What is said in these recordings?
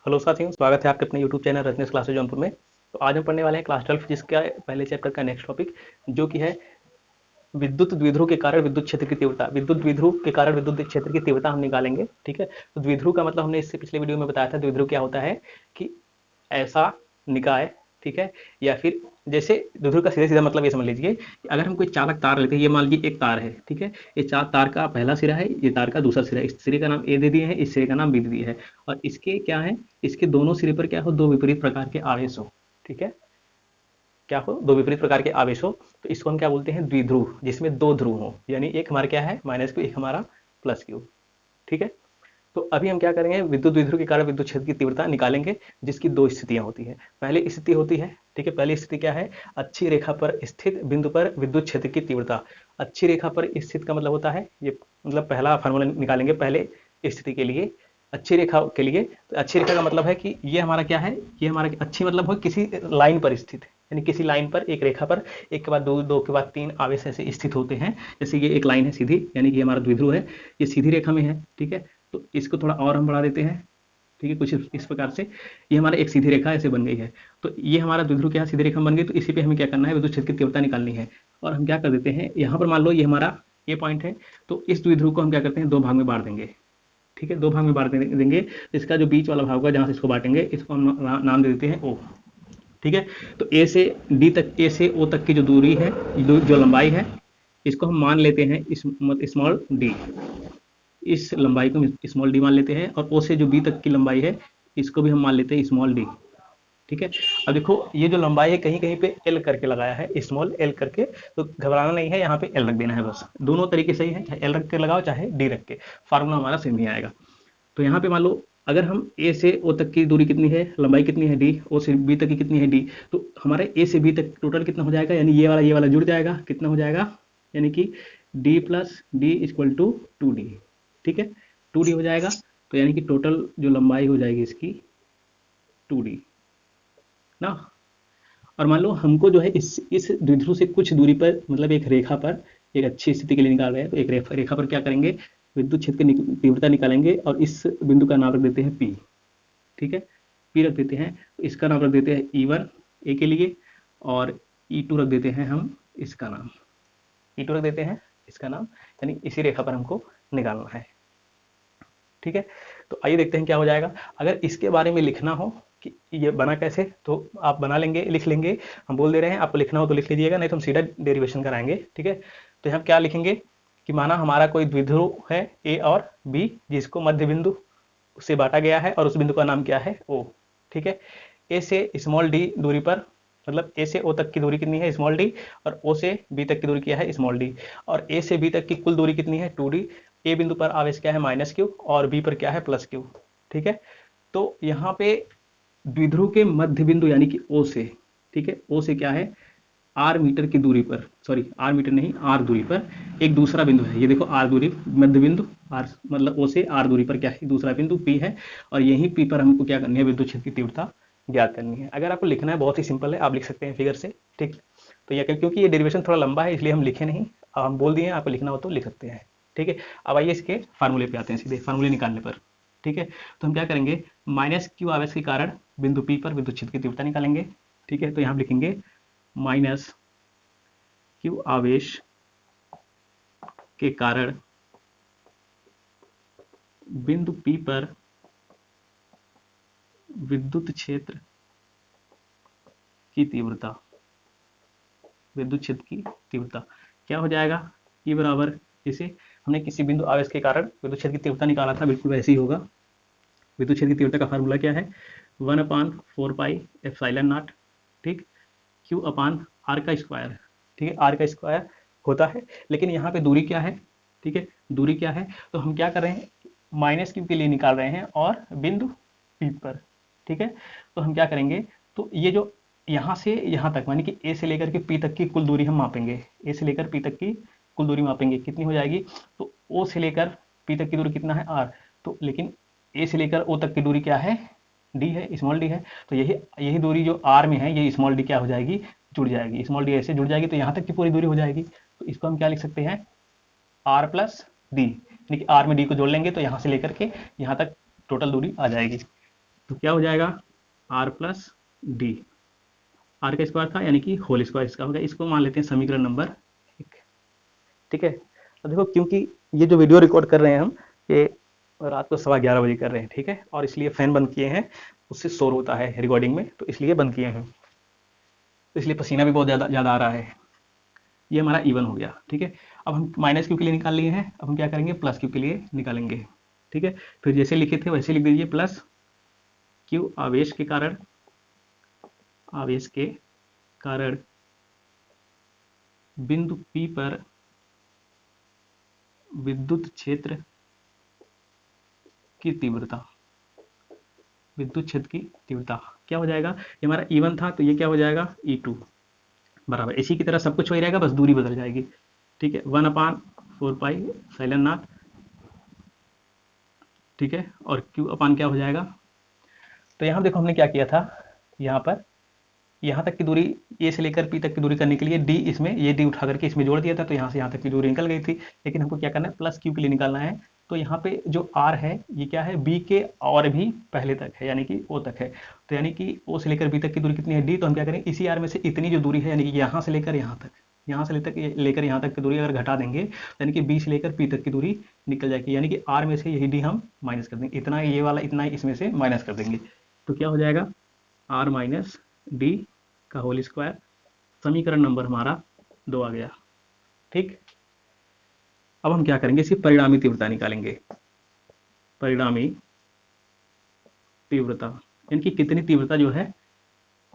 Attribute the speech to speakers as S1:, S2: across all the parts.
S1: Hello साथियों, स्वागत है आपके अपने YouTube channel Ratnesh classes Jaunpur में। तो आज हम पढ़ने वाले हैं क्लास 12 फिजिक्स का पहले चैप्टर का नेक्स्ट टॉपिक, जो कि है विद्युत द्विध्रुव के कारण विद्युत क्षेत्र की तीव्रता। विद्युत द्विध्रुव के कारण विद्युत क्षेत्र की तीव्रता हम निकालेंगे। ठीक है, तो द्विध्रुव का मतलब हमने इससे पिछले वीडियो में बताया था। द्विध्रुव क्या होता है कि ऐसा निकाय, ठीक है, या फिर जैसे द्विध्रुव का सीधा सीधा मतलब ये समझ लीजिए कि अगर हम कोई चालक तार लेते हैं, ये मान लीजिए एक तार है, ठीक है, ये चार तार का पहला सिरा है, ये तार का दूसरा सिरा है, इस सिरे का नाम ए दे दिए है, इस सिरे का नाम बी दे दिए है, और इसके क्या है, इसके दोनों सिरे पर क्या हो, दो विपरीत प्रकार के आवेश हो। ठीक है, क्या हो, दो विपरीत प्रकार के आवेश हो, तो इसको हम क्या बोलते हैं, द्विध्रुव, जिसमें दो ध्रुव हो, यानी एक हमारा क्या है माइनस क्यू, एक हमारा प्लस क्यू। ठीक है, तो अभी हम क्या करेंगे, विद्युत द्विध्रुव के कारण विद्युत क्षेत्र की तीव्रता निकालेंगे, जिसकी दो स्थितियां होती है। पहली स्थिति होती है, ठीक है, पहली स्थिति क्या है, अच्छी रेखा पर स्थित बिंदु पर विद्युत क्षेत्र की तीव्रता। अच्छी रेखा पर स्थित का मतलब होता है, ये मतलब पहला फार्मूला निकालेंगे पहले स्थिति के लिए, अच्छी रेखा के लिए। तो अच्छी रेखा का मतलब है कि ये हमारा क्या है, ये हमारा अच्छी मतलब हो किसी लाइन पर स्थित है, यानी किसी लाइन पर, एक रेखा पर एक के बाद दो, दो के बाद तीन आवेश ऐसे स्थित होते हैं। जैसे ये एक लाइन है सीधी, यानी कि हमारा द्विध्रुव है, ये सीधी रेखा में है। ठीक है, तो इसको थोड़ा और हम बढ़ा देते हैं। ठीक है, कुछ इस प्रकार से ये हमारा एक सीधी रेखा ऐसे बन गई है। तो ये हमारा द्विध्रुव क्या सीधी रेखा बन गई, तो इसी पे हमें क्या करना है, विद्युत क्षेत्र की तीव्रता निकालनी है। और हम क्या कर देते हैं, यहाँ पर मान लो ये हमारा ये पॉइंट है, तो इस द्विध्रुव को हम क्या करते हैं, दो भाग में बांट देंगे। ठीक है, दो भाग में बांट देंगे, तो इसका जो बीच वाला भाग होगा जहां से इसको बांटेंगे, इसको हम नाम दे देते हैं ओ। ठीक है, तो ए से डी तक, ए से ओ तक की जो दूरी है, जो लंबाई है, इसको हम मान लेते हैं स्मॉल डी। इस लंबाई को स्मॉल डी मान लेते हैं, और ओ से जो बी तक की लंबाई है, इसको भी हम मान लेते हैं स्मॉल डी। ठीक है, अब देखो ये जो लंबाई है कहीं कहीं पे एल करके लगाया है, स्मॉल एल करके, तो घबराना नहीं है, यहाँ पे एल रख देना है बस। दोनों तरीके सही है, चाहे एल रख के लगाओ चाहे डी रख के, फार्मूला हमारा सेम ही आएगा। तो यहाँ पे मान लो अगर हम ए से ओ तक की दूरी कितनी है, लंबाई कितनी है डी, ओ से बी तक की कितनी है डी, तो हमारे ए से बी तक टोटल कितना हो जाएगा, यानी ये वाला जुड़ जाएगा, कितना हो जाएगा, यानी कि D plus D equal to two D. ठीक है, टू डी हो जाएगा, तो यानी कि टोटल जो लंबाई हो जाएगी इसकी टू डी ना। और मान लो हमको जो है इस द्विध्रुव से कुछ दूरी पर, मतलब एक रेखा पर, एक अच्छी स्थिति के लिए निकाल रहे हैं, तो एक रेखा पर क्या करेंगे, विद्युत क्षेत्र की तीव्रता निकालेंगे, और इस बिंदु का नाम रख देते हैं पी। ठीक है, पी रख देते हैं, तो इसका नाम रख देते हैं E1 ए के लिए, और E2 रख देते हैं हम इसका नाम, E2 रख देते हैं इसका नाम, यानी इसी रेखा पर हमको निकालना है। ठीक है, तो आइए देखते हैं क्या हो जाएगा। अगर इसके बारे में लिखना हो कि ये बना कैसे, तो आप बना लेंगे, लिख लेंगे, हम बोल दे रहे हैं, आपको लिखना हो तो लिख लीजिएगा, नहीं तो हम सीधा डेरिवेशन कराएंगे। ठीक है, तो यहाँ क्या लिखेंगे कि माना हमारा कोई द्विध्रुव है ए और बी, जिसको मध्य बिंदु से बांटा गया है, और उस बिंदु का नाम क्या है, ओ। ठीक है, ए से स्मॉल डी दूरी पर, मतलब ए से ओ तक की दूरी कितनी है, स्मॉल डी, और ओ से बी तक की दूरी क्या है, स्मॉल डी, और ए से बी तक की कुल दूरी कितनी है, टू डी। ए बिंदु पर आवेश क्या है, माइनस क्यू, और बी पर क्या है, प्लस क्यू। ठीक है, तो यहाँ पे द्विध्रुव के मध्य बिंदु यानी कि ओ से, ठीक है, ओ से क्या है, आर मीटर की दूरी पर, सॉरी आर मीटर नहीं, आर दूरी पर एक दूसरा बिंदु है, ये देखो आर दूरी, मध्य बिंदु आर, मतलब ओ से आर दूरी पर क्या है, दूसरा बिंदु पी है, और यही पी पर हमको क्या करनी है, विद्युत क्षेत्र की तीव्रता ज्ञात करनी है। अगर आपको लिखना है, बहुत ही सिंपल है, आप लिख सकते हैं फिगर से। ठीक, तो यह क्योंकि ये डेरिवेशन थोड़ा लंबा है, इसलिए हम लिखे नहीं, हम बोल दिए आपको लिखना हो तो लिख सकते हैं। ठीक है, अब आइए इसके फार्मूले पे आते हैं, सीधे फार्मूले निकालने पर। ठीक है, तो हम क्या करेंगे, माइनस क्यू आवेश के कारण बिंदु पी पर विद्युत क्षेत्र की तीव्रता निकालेंगे। ठीक है, तो यहाँ लिखेंगे माइनस क्यू आवेश के कारण बिंदु पी पर विद्युत क्षेत्र की तीव्रता, विद्युत क्षेत्र की तीव्रता क्या हो जाएगा, ई बराबर, जैसे हमने किसी बिंदु आवेश के कारण विद्युत क्षेत्र की तीव्रता निकाला था, बिल्कुल वैसे ही होगा। विद्युत क्षेत्र की तीव्रता का फार्मूला क्या है, 1/4 पाई एप्सिलॉन नॉट, ठीक, क्यू अपान आर का स्क्वायर। ठीक है, आर का स्क्वायर होता है, लेकिन यहाँ पे दूरी क्या है, ठीक है, दूरी क्या है, तो हम क्या कर रहे हैं, माइनस क्यू के लिए निकाल रहे हैं, और बिंदु पी पर। ठीक है, तो हम क्या करेंगे, तो ये जो यहाँ से यहाँ तक, मानी कि ए से लेकर के पी तक की कुल दूरी हम मापेंगे, ए से लेकर पी तक की कुल दूरी मापेंगे, कितनी हो जाएगी, तो ओ से लेकर पी तक की दूरी कितना है, आर, तो लेकिन ए से लेकर ओ तक की दूरी क्या है, डी है, स्मॉल डी है, तो यही यही दूरी जो आर में है, ये स्मॉल डी क्या हो जाएगी, जुड़ जाएगी, स्मॉल डी ऐसे जुड़ जाएगी, तो यहाँ तक की पूरी दूरी हो जाएगी। तो इसको हम क्या लिख सकते हैं, आर प्लस डी, यानी कि आर में डी को जोड़ लेंगे, तो यहाँ से लेकर के यहाँ तक टोटल दूरी आ जाएगी। तो क्या हो जाएगा आर प्लस डी, आर का स्क्वायर था यानी कि होल स्क्वायर इसका होगा। इसको मान लेते हैं समीकरण नंबर 1। ठीक है, तो देखो क्योंकि ये जो वीडियो रिकॉर्ड कर रहे हैं हम, ये रात को 11:15 बजे कर रहे हैं, ठीक है, और इसलिए फैन बंद किए हैं, उससे शोर होता है रिकॉर्डिंग में, तो इसलिए बंद किए हैं, तो इसलिए पसीना भी बहुत ज़्यादा आ रहा है। ये हमारा इवन हो गया। ठीक है, अब हम माइनस क्यू के लिए निकाल लिए हैं, अब हम क्या करेंगे प्लस क्यू के लिए निकालेंगे। ठीक है, फिर जैसे लिखे थे वैसे लिख दीजिए, प्लस क्यू आवेश के कारण बिंदु P पर विद्युत क्षेत्र की तीव्रता, विद्युत क्षेत्र की तीव्रता क्या हो जाएगा, ये हमारा E1 था तो ये क्या हो जाएगा E2 बराबर, इसी की तरह सब कुछ वही रहेगा, बस दूरी बदल जाएगी। ठीक है, 1/4πε0। ठीक है, और Q अपान क्या हो जाएगा, तो यहाँ देखो हमने क्या किया था, यहाँ पर यहाँ तक की दूरी ए से लेकर पी तक की दूरी करने के लिए डी, इसमें ये डी उठा करके इसमें जोड़ दिया था, तो यहाँ से यहाँ तक की दूरी निकल गई थी। लेकिन हमको क्या करना है, प्लस क्यू के लिए निकालना है। तो यहाँ पे जो आर है ये क्या है, बी के और भी पहले तक है, यानी कि ओ तक है। तो यानी कि ओ से लेकर बी तक की दूरी कितनी है डी, तो हम क्या करें इसी आर में से इतनी जो दूरी है, यानी कि यहाँ से लेकर यहाँ तक, यहाँ से लेकर यहाँ तक की दूरी अगर घटा देंगे, यानी कि बी से लेकर पी तक की दूरी निकल जाएगी, यानी कि आर में से यही डी हम माइनस कर देंगे, इतना ये वाला इतना इसमें से माइनस कर देंगे। तो क्या हो जाएगा आर माइनस डी का होल स्क्वायर, समीकरण नंबर हमारा 2 आ गया। ठीक, अब हम क्या करेंगे, इसकी परिणामी तीव्रता निकालेंगे। परिणामी तीव्रता यानी कि कितनी तीव्रता जो है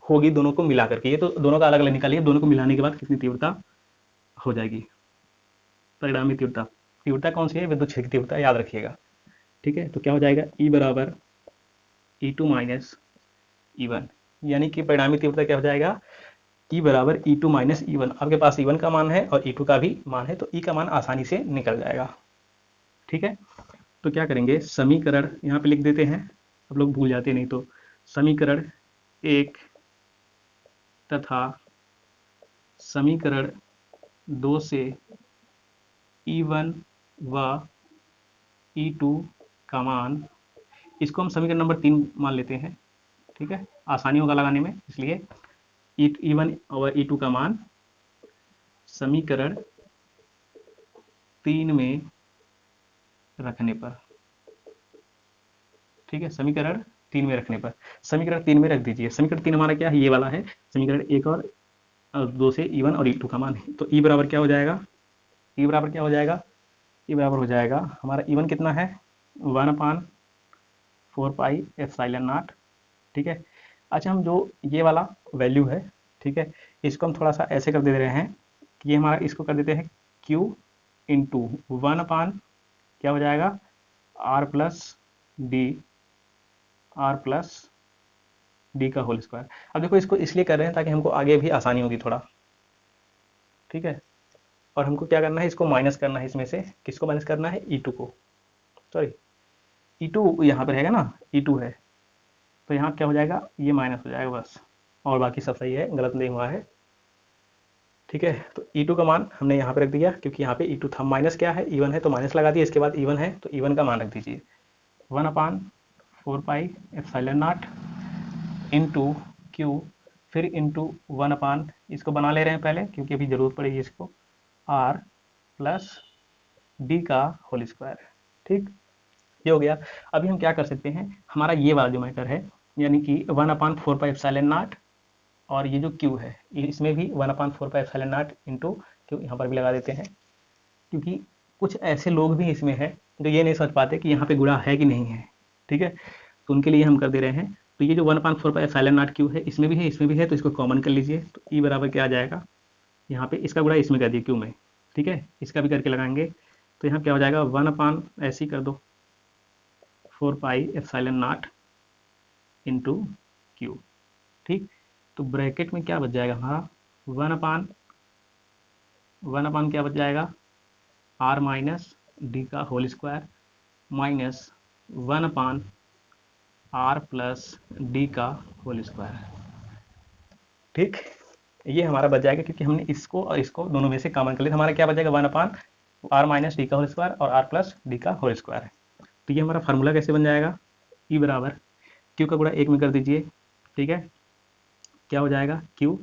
S1: होगी दोनों को मिला करके, ये तो दोनों का अलग अलग निकालिए, दोनों को मिलाने के बाद कितनी तीव्रता हो जाएगी। परिणामी तीव्रता, तीव्रता कौन सी है, विद्युत क्षेत्र की तीव्रता, याद रखिएगा। ठीक है, तो क्या हो जाएगा ई बराबर E2 माइनस E1, यानी कि परिणामी तीव्रता क्या हो जाएगा E बराबर E2 माइनस E1। आपके पास E1 का मान है और E2 का भी मान है, तो E का मान आसानी से निकल जाएगा। ठीक है, तो क्या करेंगे, समीकरण यहाँ पे लिख देते हैं, आप लोग भूल जाते नहीं तो, समीकरण 1 तथा समीकरण 2 से E1 व E2 का मान, इसको हम समीकरण नंबर 3 मान लेते हैं। ठीक है, आसानी होगा लगाने में, इसलिए E1 और E2 का मान समीकरण 3 में रखने पर, ठीक है, समीकरण 3 में रखने पर, समीकरण 3 में रख दीजिए। समीकरण 3 हमारा क्या है, ये वाला है, समीकरण 1 और 2 से E1 और E2 का मान है। तो E बराबर क्या हो जाएगा, E बराबर क्या हो जाएगा, E बराबर हो जाएगा हमारा E1 कितना है 1/4πε0। ठीक है, अच्छा हम जो ये वाला वैल्यू है, ठीक है, इसको हम थोड़ा सा ऐसे कर दे रहे हैं कि ये हमारा, इसको कर देते हैं Q इंटू 1 क्या हो जाएगा R प्लस डी का होल स्क्वायर। अब देखो इसको इसलिए कर रहे हैं ताकि हमको आगे भी आसानी होगी थोड़ा। ठीक है, और हमको क्या करना है, इसको माइनस करना है, इसमें से किसको माइनस करना है, E2 को, सॉरी E2 यहाँ पर रहेगा ना, E2 है, तो यहाँ क्या हो जाएगा, ये माइनस हो जाएगा बस, और बाकी सब सही है, गलत नहीं हुआ है। ठीक है, तो E2 का मान हमने यहाँ पे रख दिया, क्योंकि यहाँ पे E2 था, माइनस क्या है E1 है तो माइनस लगा दिया, इसके बाद E1 है तो E1 का मान रख दीजिए 1/4πε0 इंटू Q, फिर इंटू 1 इसको बना ले रहे हैं पहले क्योंकि अभी जरूरत पड़ेगी इसको, R प्लस डी का होल स्क्वायर। ठीक, ये हो गया। अभी हम क्या कर सकते हैं, हमारा ये वाला जो मैटर है, यानी कि 1/4πε0 और ये जो Q है इसमें भी 1/4πε0 इंटू Q यहाँ पर भी लगा देते हैं, क्योंकि कुछ ऐसे लोग भी इसमें हैं जो ये नहीं समझ पाते कि यहाँ पे गुणा है कि नहीं है। ठीक है, तो उनके लिए हम कर दे रहे हैं। तो ये जो 1/4πε0 Q है इसमें भी है, इसमें भी है, तो इसको कॉमन कर लीजिए। तो E बराबर क्या आ जाएगा, यहाँ पे इसका गुणा इसमें कर दिए Q में। ठीक है, इसका भी करके लगाएंगे, तो यहाँ क्या हो जाएगा 1 ऐसे ही कर दो 4πε0 इंटू Q। ठीक, तो ब्रैकेट में क्या बच जाएगा हमारा 1 क्या बच जाएगा R माइनस डी का whole square minus 1/R plus D का होल स्क्वायर। ठीक, ये हमारा बच जाएगा क्योंकि हमने इसको और इसको दोनों में से कॉमन कर लिया। हमारा क्या बचेगा 1/R माइनस डी का होल स्क्वायर और R प्लस डी का होल स्क्वायर है। तो ये हमारा फार्मूला कैसे बन जाएगा, E बराबर क्यू का गुणा 1 में कर दीजिए, ठीक है, क्या हो जाएगा क्यू,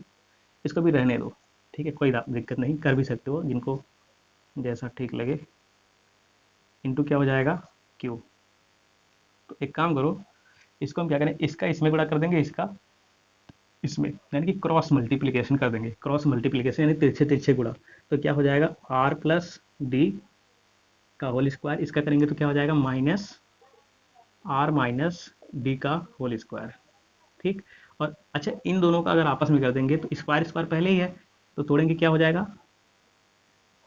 S1: इसको भी रहने दो, ठीक है, कोई दिक्कत नहीं, कर भी सकते हो जिनको जैसा ठीक लगे, इंटू क्या हो जाएगा क्यू। तो एक काम करो, इसको हम क्या करें, इसका इसमें गुणा कर देंगे, इसका इसमें, यानी कि क्रॉस मल्टीप्लीकेशन कर देंगे, क्रॉस मल्टीप्लीकेशन यानी तिरछे तिरछे गुणा। तो क्या हो जाएगा आर प्लस डी का होल स्क्वायर, इसका करेंगे तो क्या हो जाएगा माइनस आर माइनस डी का होल स्क्वायर, ठीक। और अच्छा, इन दोनों का अगर आपस में कर देंगे तो स्क्वायर स्क्वायर पहले ही है, तो तोड़ेंगे क्या हो जाएगा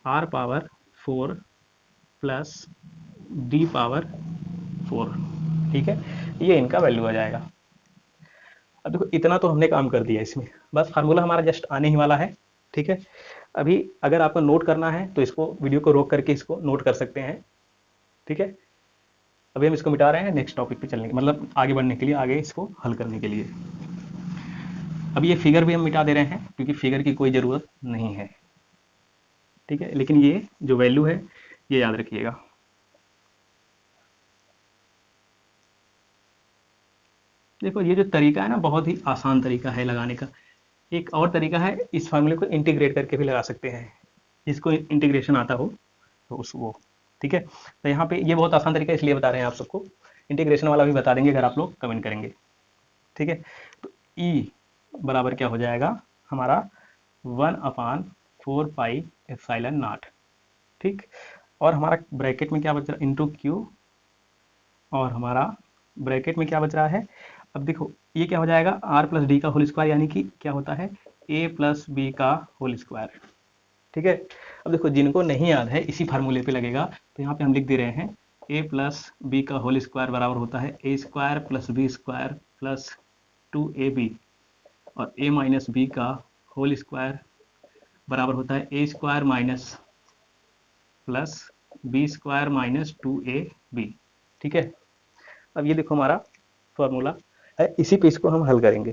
S1: R power 4 plus D power 4, ठीक है, ये इनका वैल्यू आ जाएगा। अब देखो इतना तो हमने काम कर दिया इसमें, बस फार्मूला हमारा जस्ट आने ही वाला है, ठीक है। अभी अगर आपको नोट करना है तो इसको वीडियो को रोक करके इसको नोट कर सकते हैं, ठीक है। अभी हम इसको मिटा रहे हैं नेक्स्ट टॉपिक पे चलने के, मतलब आगे बढ़ने के लिए, आगे इसको हल करने के लिए। अब ये फिगर भी हम मिटा दे रहे हैं क्योंकि फिगर की कोई ज़रूरत नहीं है, ठीक है, लेकिन ये जो वैल्यू है ये याद रखिएगा। देखो ये जो तरीका है ना, बहुत ही आसान तरीका है लगाने का। एक और तरीका है, इस फार्मूले को इंटीग्रेट करके भी लगा सकते हैं, जिसको इंटीग्रेशन आता हो तो उस वो, ठीक है। तो यहाँ पे ये बहुत आसान तरीका इसलिए बता रहे हैं आप सबको, इंटीग्रेशन वाला भी बता देंगे अगर आप लोग कमेंट करेंगे, ठीक है। तो ई बराबर क्या हो जाएगा हमारा 1/4 पाई एप्सिलॉन नॉट, ठीक। और हमारा ब्रैकेट में क्या बच रहा है इंटू क्यू, और हमारा ब्रैकेट में क्या बच रहा है, अब देखो ये क्या हो जाएगा आर प्लस डी का होल स्क्वायर, यानी कि क्या होता है ए प्लस बी का होल स्क्वायर, ठीक है। अब देखो जिनको नहीं याद है इसी फार्मूले पे लगेगा, तो यहाँ पे हम लिख दे रहे हैं ए प्लस बी का होल स्क्वायर बराबर होता है a square plus b square plus 2ab, और ए माइनस बी का होल स्क्वायर बराबर होता है a square minus plus b square minus 2ab, ठीक है। अब ये देखो हमारा फॉर्मूला है, इसी पे इसको हम हल करेंगे,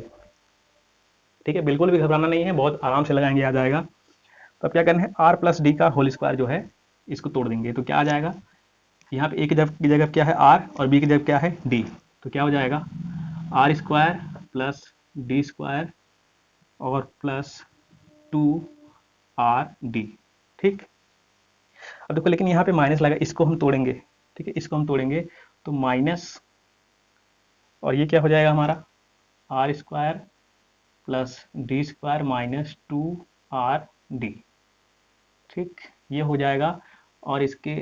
S1: ठीक है, बिल्कुल भी घबराना नहीं है, बहुत आराम से लगाएंगे, आ जाएगा। तो अब क्या करना है आर प्लस डी का होल स्क्वायर जो है इसको तोड़ देंगे, तो क्या आ जाएगा, यहाँ पे ए की जगह क्या है आर और बी की जगह क्या है डी, तो क्या हो जाएगा R square plus D square और प्लस 2rd, ठीक। अब देखो लेकिन यहाँ पे माइनस लगा, इसको हम तोड़ेंगे, ठीक है, इसको हम तोड़ेंगे तो माइनस, और ये क्या हो जाएगा हमारा R square plus D square minus 2rd, ठीक, ये हो जाएगा। और इसके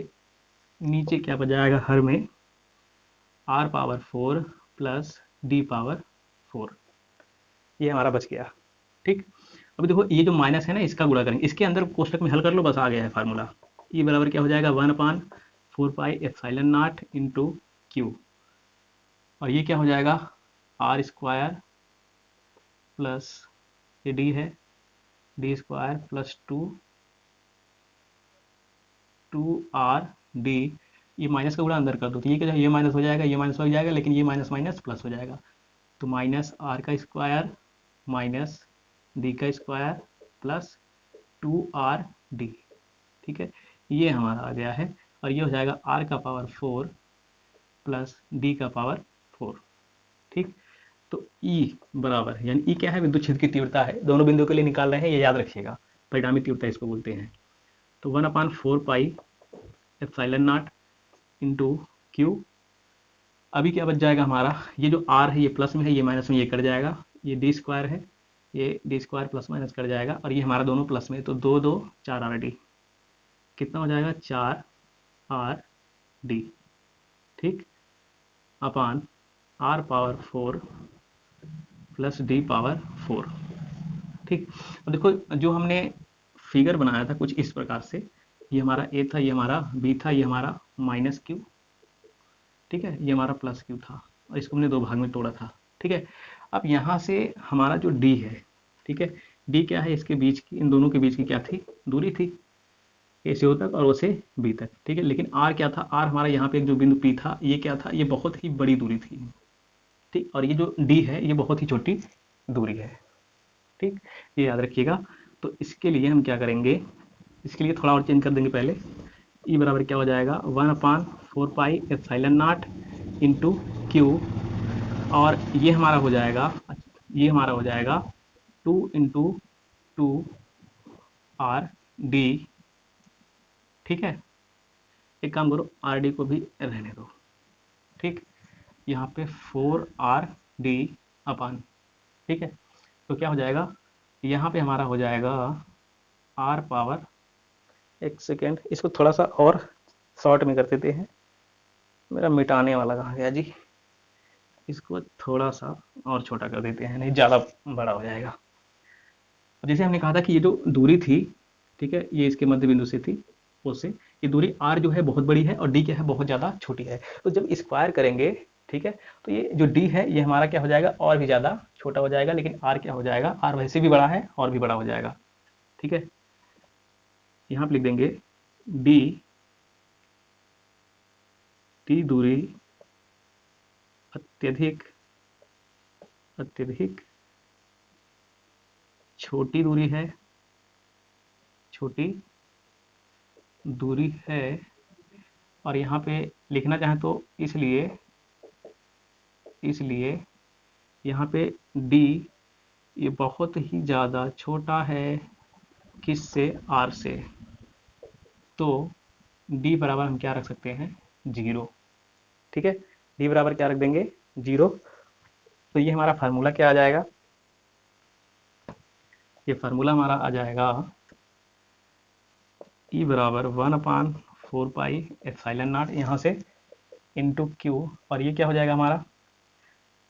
S1: नीचे क्या बच जाएगा हर में R power 4 plus D power 4, ये हमारा बच गया, ठीक। अभी देखो ये जो माइनस है ना, इसका गुणा करेंगे, इसके अंदर कोष्टक में हल कर लो, बस आ गया है फार्मूला। ये बराबर क्या हो जाएगा 1/4 pi epsilon not into Q, और ये क्या हो जाएगा आर स्क्वायर प्लस ये डी है D square plus 2r D, ये माइनस का गुणा अंदर कर दो तो ये क्या, ये माइनस हो जाएगा, ये माइनस हो जाएगा, लेकिन ये माइनस माइनस प्लस हो जाएगा, तो माइनस आर का स्क्वायर माइनस डी का स्क्वायर प्लस 2rd, ठीक है, ये हमारा आ गया है। और ये हो जाएगा आर का पावर 4 प्लस डी का पावर 4, ठीक। तो ई बराबर, यानी ई क्या है विद्युत क्षेत्र की तीव्रता है, दोनों बिंदुओं के लिए निकाल रहे हैं, ये याद रखिएगा, परिणामी तीव्रता इसको बोलते हैं। तो 1/4 pi epsilon not into Q, अभी क्या बच जाएगा हमारा, ये जो आर है ये प्लस में है, ये माइनस में, ये कट जाएगा, ये डी स्क्वायर है, ये D square plus minus cut जाएगा, और ये हमारा दोनों प्लस में, तो 2 2 4rd, कितना हो जाएगा 4rd, ठीक, अपान r power 4 plus D power 4, ठीक। अब देखो जो हमने फिगर बनाया था कुछ इस प्रकार से, ये हमारा ए था, ये हमारा बी था, ये हमारा माइनस क्यू, ठीक है, ये हमारा प्लस क्यू था, और इसको हमने दो भाग में तोड़ा था, ठीक है। अब यहाँ से हमारा जो डी है, ठीक है, डी क्या है, इसके बीच की, इन दोनों के बीच की क्या थी दूरी थी, ए से ओ तक और ओ से बी तक, ठीक है। लेकिन आर क्या था, आर हमारा यहाँ पे एक जो बिंदु पी था, ये क्या था, ये बहुत ही बड़ी दूरी थी, ठीक। और ये जो डी है ये बहुत ही छोटी दूरी है, ठीक, ये याद रखिएगा। तो इसके लिए हम क्या करेंगे, इसके लिए थोड़ा और चेंज कर देंगे पहले, ई बराबर क्या हो जाएगा 1/4 pi epsilon not into Q, और ये हमारा हो जाएगा, ये हमारा हो जाएगा 2 इंटू 2 आर डी। ठीक है, एक काम करो, आर डी को भी रहने दो। ठीक, यहाँ पे 4 आर डी अपान, ठीक है, तो क्या हो जाएगा, यहाँ पे हमारा हो जाएगा आर पावर, एक सेकेंड इसको थोड़ा सा और शॉर्ट में कर देते हैं, मेरा मिटाने वाला कहाँ गया जी, इसको थोड़ा सा और छोटा कर देते हैं, नहीं ज़्यादा बड़ा हो जाएगा। जैसे हमने कहा था कि ये जो दूरी थी, ठीक है, ये इसके मध्य बिंदु से थी, उससे ये दूरी r जो है बहुत बड़ी है और d क्या है, बहुत ज़्यादा छोटी है। तो जब स्क्वायर करेंगे, ठीक है, तो ये जो d है ये हमारा क्या हो जाएगा, और भी ज़्यादा छोटा हो जाएगा, लेकिन r क्या हो जाएगा, r वैसे भी बड़ा है और भी बड़ा हो जाएगा। ठीक है, यहाँ पे लिख देंगे d दूरी अत्यधिक छोटी दूरी है, छोटी दूरी है, और यहाँ पे लिखना चाहें तो इसलिए यहाँ पे d ये बहुत ही ज़्यादा छोटा है, किससे, r से, तो d बराबर हम क्या रख सकते हैं, 0। ठीक है, d बराबर क्या रख देंगे, 0। तो ये हमारा फार्मूला क्या आ जाएगा, ये फार्मूला हमारा आ जाएगा E बराबर 1/4 पाई एप्सिलॉन नॉट, यहाँ से इंटू Q, और ये क्या हो जाएगा हमारा,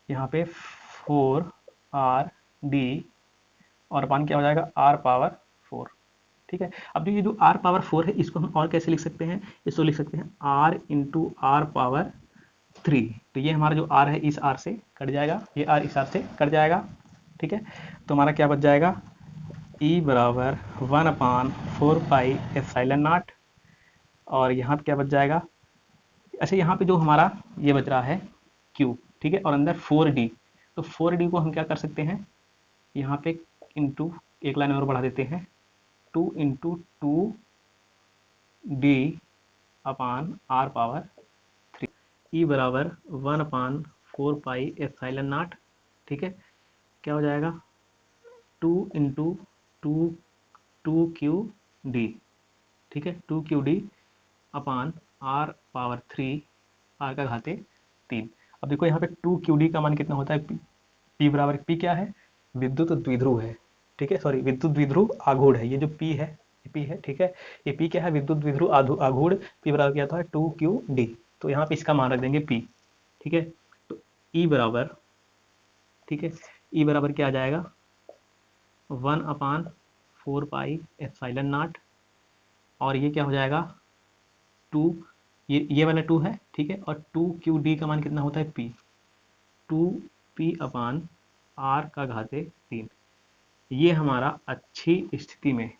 S1: यहाँ पे 4RD और अपान क्या हो जाएगा, R पावर 4। ठीक है, अब ये जो R पावर 4 है इसको हम और कैसे लिख सकते हैं, इसको लिख सकते हैं R इंटू R पावर 3। तो ये हमारा जो R है इस R से कट जाएगा, ये R इस R से कट जाएगा। ठीक है, तो हमारा क्या बच जाएगा, E बराबर 1/4 पाई एप्सिलॉन नॉट, और यहाँ पे क्या बच जाएगा, अच्छा यहाँ पे जो हमारा ये बच रहा है Q, ठीक है, और अंदर 4D, तो 4D को हम क्या कर सकते हैं, यहाँ पे इंटू एक लाइन और बढ़ा देते हैं, 2 इंटू 2D अपान R पावर 3, E बराबर 1/4 पाई एप्सिलॉन नॉट। ठीक है, क्या हो जाएगा, 2 इंटू 2QD, ठीक है, 2QD अपान R पावर 3, R का घाते 3। अब देखो यहाँ पे 2QD का मान कितना होता है, P बराबर, P क्या है, विद्युत द्विध्रुव है, ठीक है, सॉरी विद्युत द्विध्रुव आघूर्ण है, ये जो P है, ये P है, ठीक है, ये P क्या है, विद्युत द्विध्रुव आघूर्ण, P बराबर क्या था, 2QD, तो यहाँ पे इसका मान रख देंगे P। ठीक है, तो E बराबर, ठीक है, E बराबर क्या आ जाएगा, 1/4 पाई एप्सिलॉन नॉट, और ये क्या हो जाएगा 2, ये वाला 2 है, ठीक है, और 2QD का मान कितना होता है P, 2P अपान R का घाते 3। ये हमारा अच्छी स्थिति में,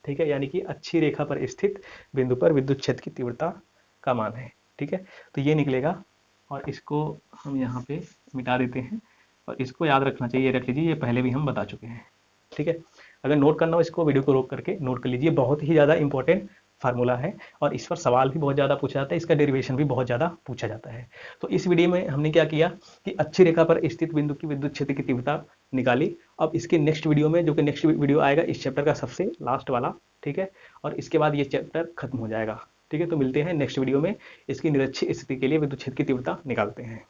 S1: ठीक है, यानी कि अच्छी रेखा पर स्थित बिंदु पर विद्युत क्षेत्र की तीव्रता का मान है। ठीक है, तो ये निकलेगा, और इसको हम यहाँ पे मिटा देते हैं, और इसको याद रखना चाहिए, रख लीजिए, ये पहले भी हम बता चुके हैं। ठीक है, अगर नोट करना हो इसको वीडियो को रोक करके नोट कर लीजिए, बहुत ही ज़्यादा इंपॉर्टेंट फार्मूला है, और इस पर सवाल भी बहुत ज़्यादा पूछा जाता है, इसका डेरिवेशन भी बहुत ज़्यादा पूछा जाता है। तो इस वीडियो में हमने क्या किया कि अच्छी रेखा पर स्थित बिंदु की विद्युत क्षेत्र की तीव्रता निकाली। अब इसके नेक्स्ट वीडियो में, जो कि नेक्स्ट वीडियो आएगा इस चैप्टर का सबसे लास्ट वाला, ठीक है, और इसके बाद ये चैप्टर खत्म हो जाएगा। ठीक है, तो मिलते हैं नेक्स्ट वीडियो में, इसकी निरक्षीय स्थिति के लिए विद्युत क्षेत्र की तीव्रता निकालते हैं।